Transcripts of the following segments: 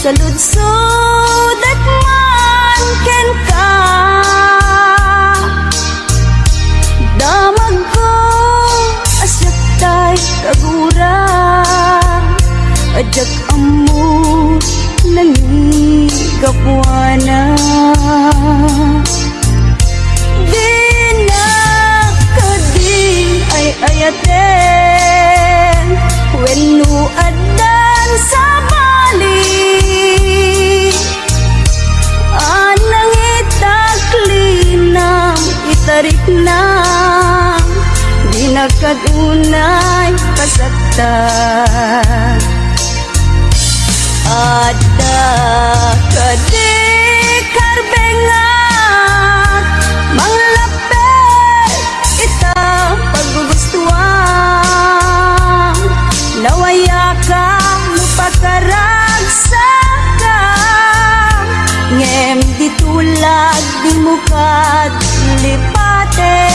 saludsod at man ken ka. Damag ko asyak tay kagura, ajak amo nangigapwana. Di na kadi ay ayaten wenno adan sa bali. Anang itaklinam itarik na, di na kadunay kasaktan. Ada kadi karbengat manglapet ita paggugustuhan. Nawaya ka lupakaragsa ka, ngem ditulag di mukat lipate.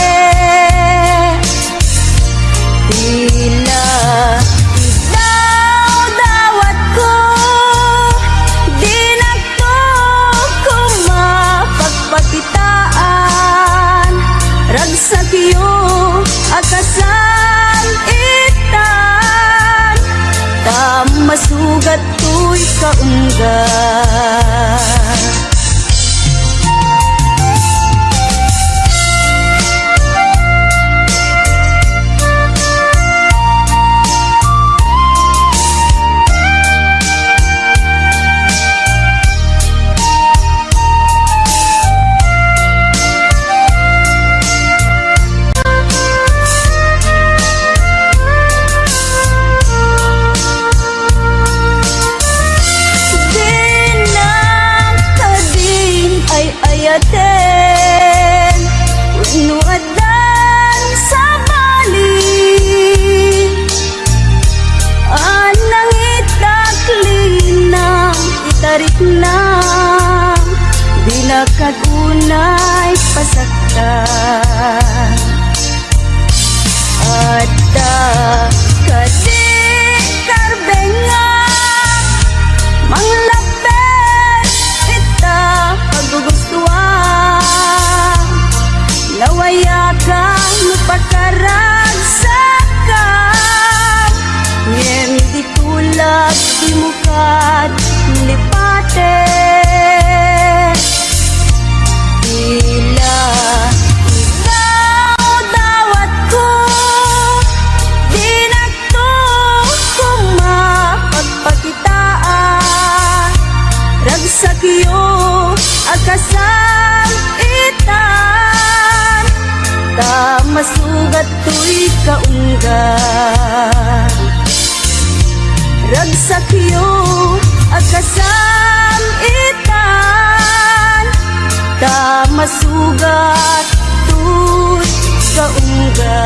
Tila idaw dawat ko, di na to kumapagpakitaan. Ragsak iyo akasan itan, masugat to'y kaunggan. Wenno adan sa bali, anang itaklinam itarik na, di na kadunay pasaktan. Ada kadi karbengat manglapet ita paggugustuhan. Nawaya ka lupakaragsa ka, ngem ditulag di mukat lipate. Tila ikaw dawat ko, di na to kumapagpakitaan. Ragsak iyo akasan itan, masugat to'y kaunggan. Ragsak iyo akasan itan, masugat to'y kaunggan.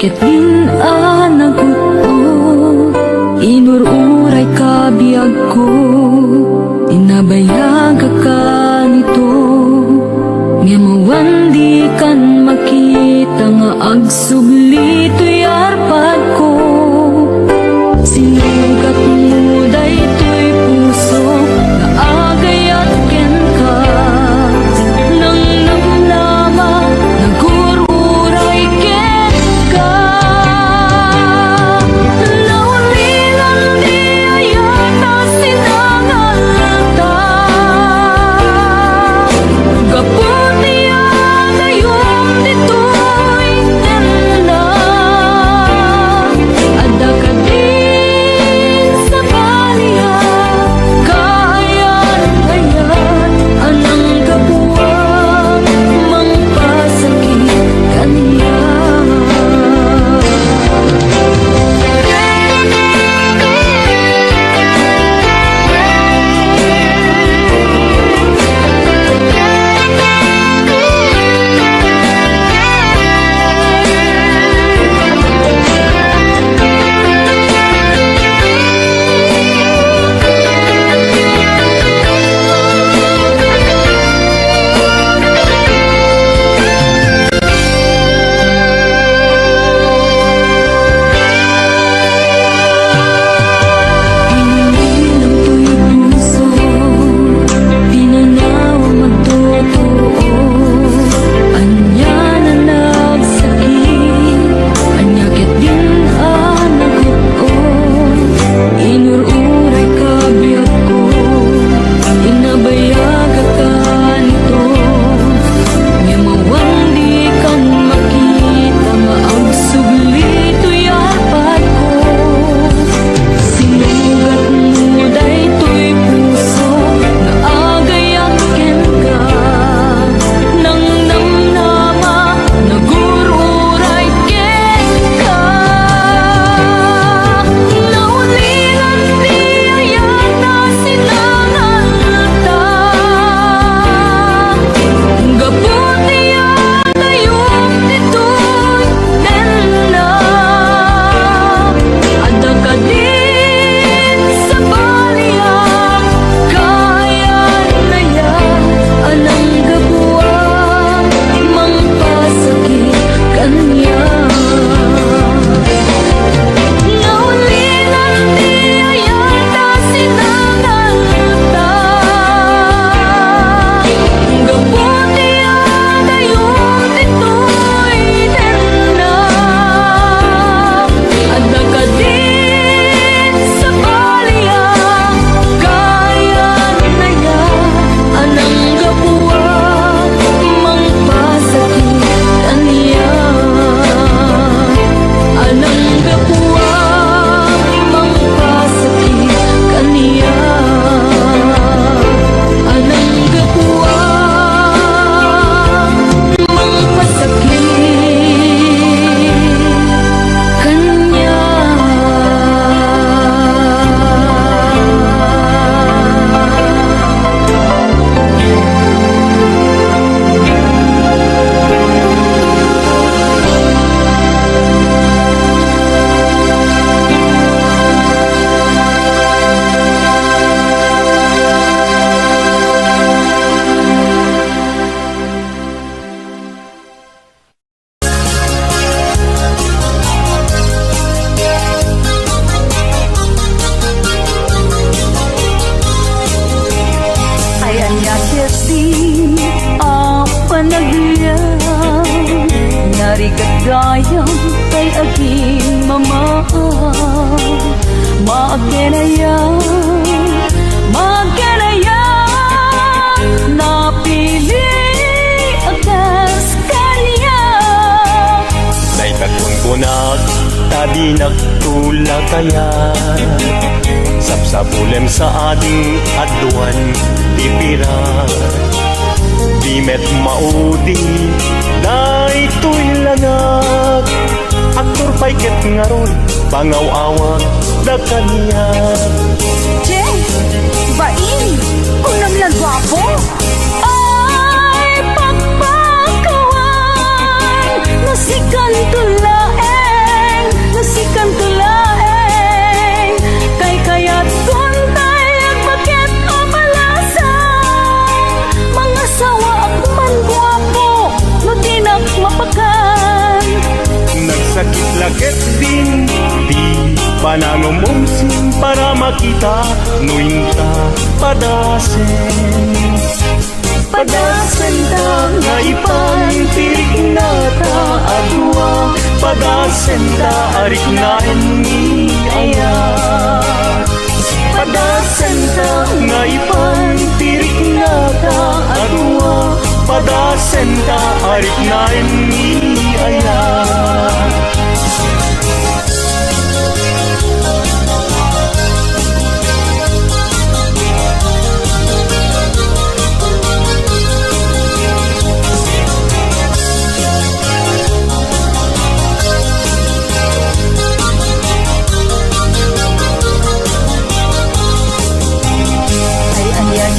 Ket din anagutot, inururay ka biyag ko, inabayag ka nito. Ngemawan di kan makita nga agsugli to'y arpad ko. Sinugat mo day to'y puso, na agay at ayakit din ang panagyaw, narigat gayam kay aking mama. Maakenaya, napili akas kanya. Naitakon ko tadi nagtula kaya, sapsapulem sa ading aduan tipira. Di met maudi, daytoy langag, aktor pa'y ket ngaron, pangaw-awag da kanya. Che, bain, kunam lang gwapo. Ay pagpakawan, nasikan tulaeng, nasikan tulaeng, kay kayat kuntay ang bakit amalasang, mga sawa man gwapo, no tinak mapakan. Nagsakit laket din, di panangumumsin para makita, nuinta padasen. Padasen ta nga ipantirik na ta adwa, padasen ta arik na ni aya. Padasen ta nga ipantirik na ta adwa, padasen ta arik na ni aya.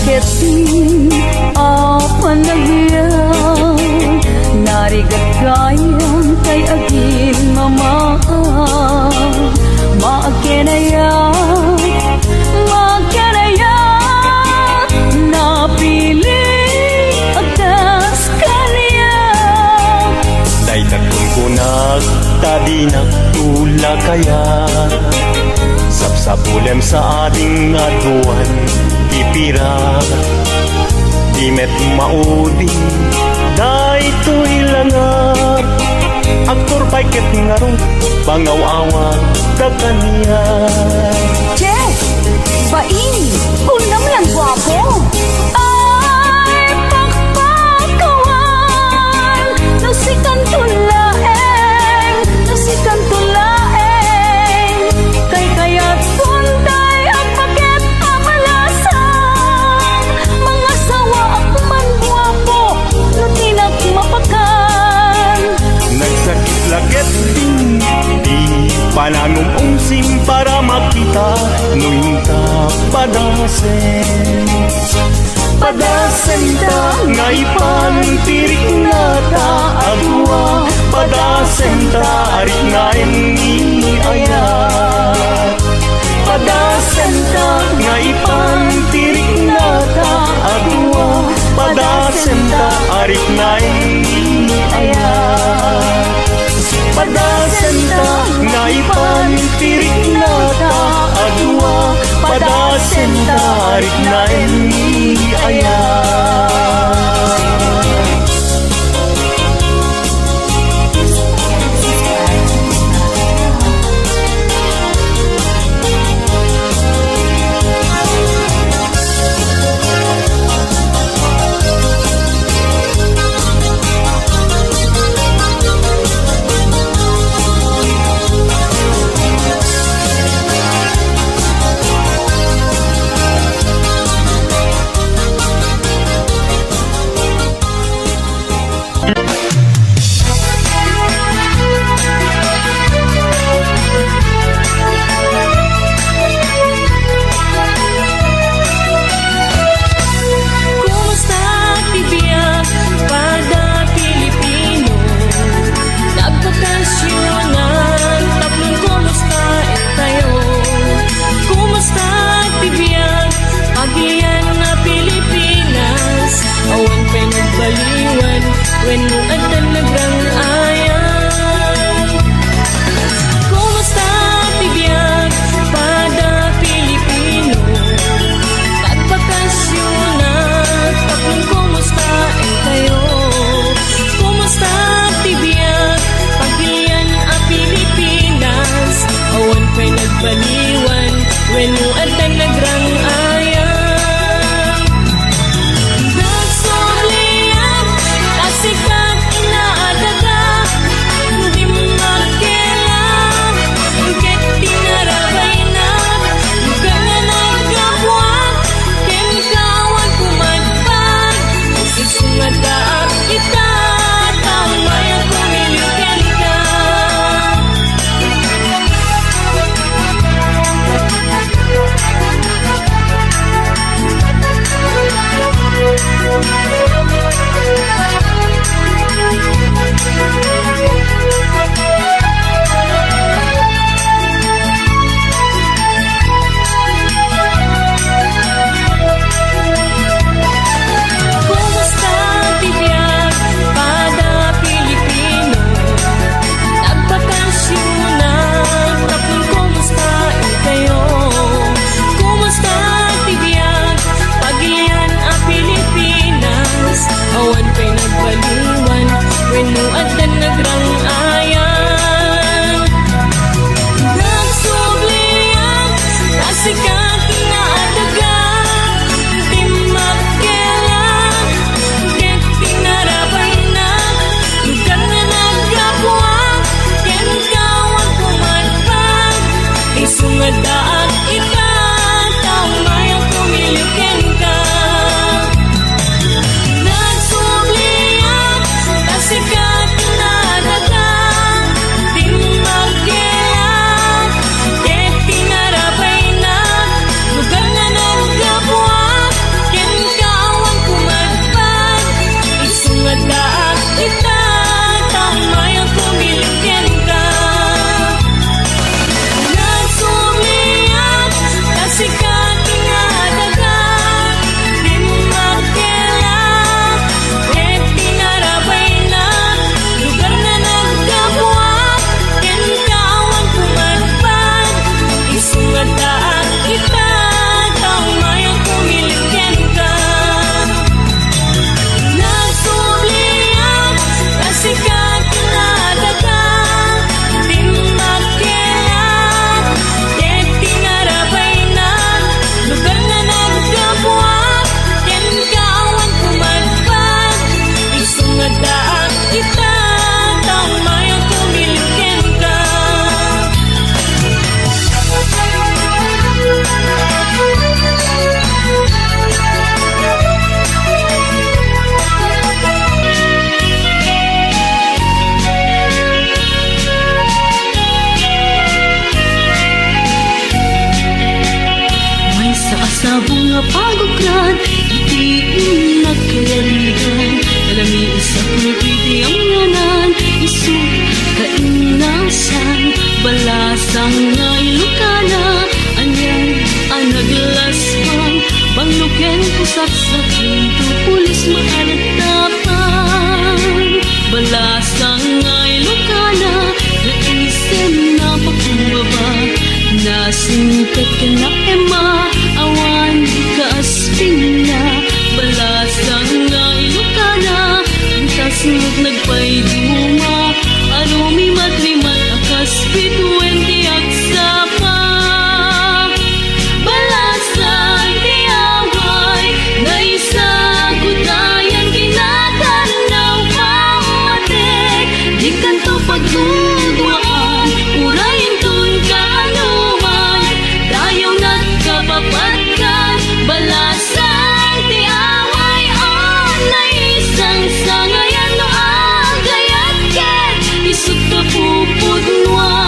Keting apa nagyaw, narigat gayam kay agin mama. Maakenaya, napili atas kanya. Daytakon ko tadi nagtula kaya, sapsapulem sa ading aduan tipira. Di met maudi, daytoy langap, aktor pa'y ket ngaron, pangaw-awag da kanya. Che, bain, kunam lang gwapo. Ay pagpakawan, nasikan tulaeng, nasikan tulaeng, kay kayat kuntay ang bakit amalasang, mga sawa man gwapo, no tinak mapakan. Nagsakit laket din, di panangumumsim para makita, nuinta padasen. Padasen ta nga ipantirik na ta adwa, padasen ta arik na ni aya. Padasen ta nga ipantirik na ta adwa, padasen ta arik na ni aya. Padasen ta nga ipantirik na ta adwa, padasen ta arik na ni aya. Nasingkat ka na ema, awan ka asping na, balasang nga ilokana, kasunod nagpayduma, arumi matrimat akas bituin tiyak sapa. Balasang tiyaway, na isa gudayan kinatanaw pamatik, di kanto pagdudwaan, urayin tun ka anuman, dayaw nagkapapatkan, balasang tiyaway, na isang sangayan no agayat ket, isut ka pupudnuan.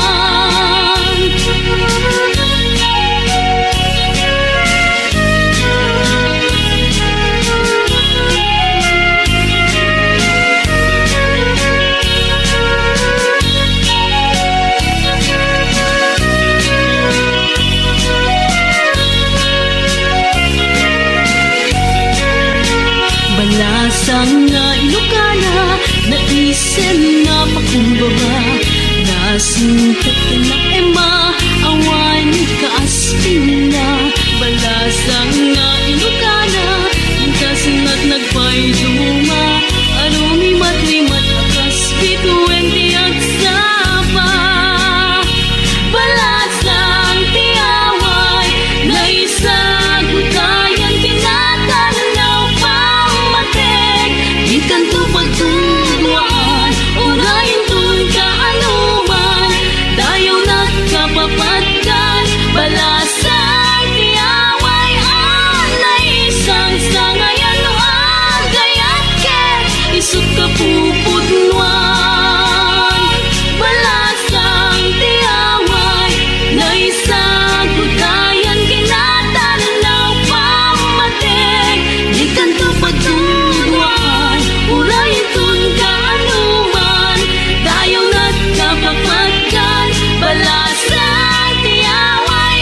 Balasang nga ilokana, na isen na pakumbaba, nasingkat ka na ema, awan ka asping na, balasang nga ilokana, yung kasunod nagpayduma, arumi matrimat akas bituin tiyak sapa. Balasang tiyaway, na isa gudayan kinatanaw pamatik, di kanto pagtudwaan, urayin tun ka anuman, dayaw nagkapapatkan, balasang tiyaway, na isang sangayan no agayat ket, isut ka pupudnuan. Balasang tiyaway, na isa gudayan kinatanaw pamatik, di kanto pagtudwaan, urayin tun ka anuman, dayaw nagkapapatkan, balasang tiyaway,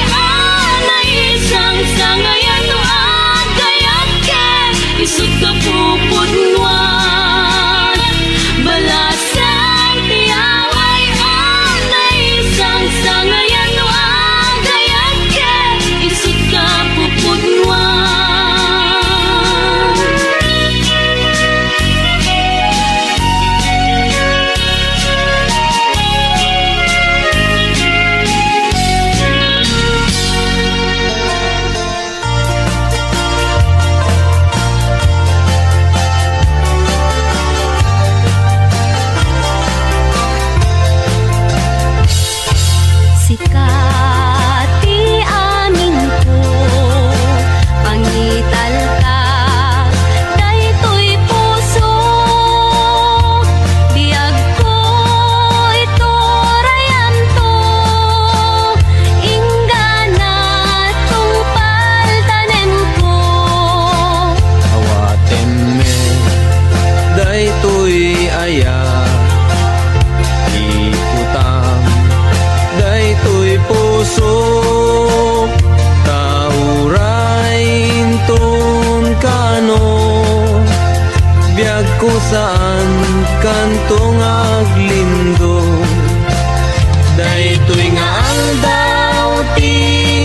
na isang sangayan no agayat ket, isut ka pupudnuan. Balasang tiyaway, na isang sangayan no agayat ket, isut ka pupudnuan. Sikat ti amin ko, pangital ka, daytoy puso, biag ko ito rayan to, ingana tungpal tanem ko. Awaten me, daytoy aya, iputang, daytoy puso, taurain tun kano, biag ko saan kantong aglindo, daytoy nga aldaw ti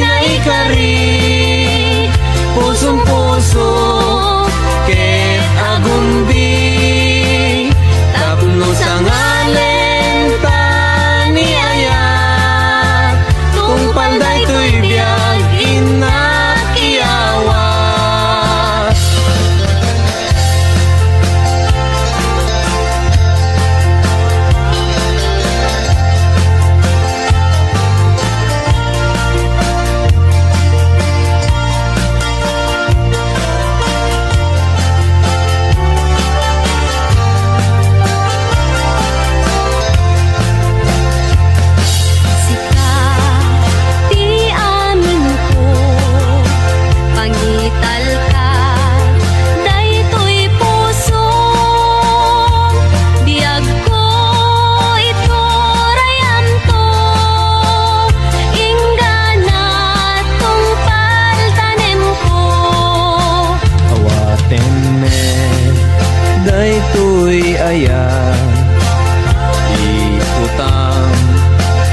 naikari, pusong puso, ket agumbi, tapno sa ngalen tani aya, tungpal daytoy biag inakiawas.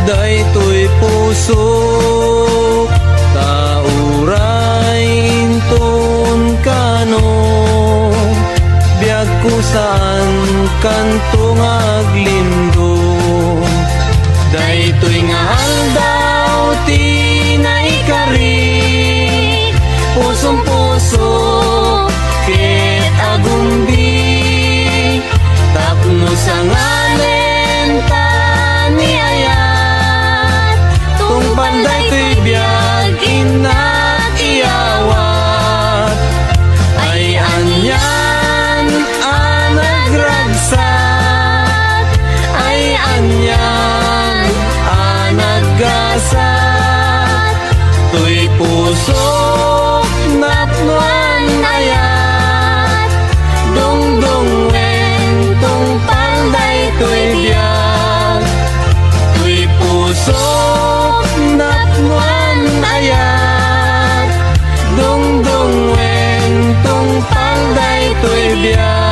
daytoy puso kusaan kantong aglindo. Daytoy nga aldaw ti naikari, pusong puso ket agumbi, tapno sa ngalan ta ni ayat, tungpal daytoy biag inat iyawat, ay anyan nagragsat, ay anyan naggasat, tuy puso napnuan ayat, dungdung wen tungpal daytoy biag, tuy puso napnuan ayat, dungdung wen tungpal daytoy biag.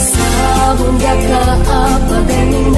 Sabong daka apaganin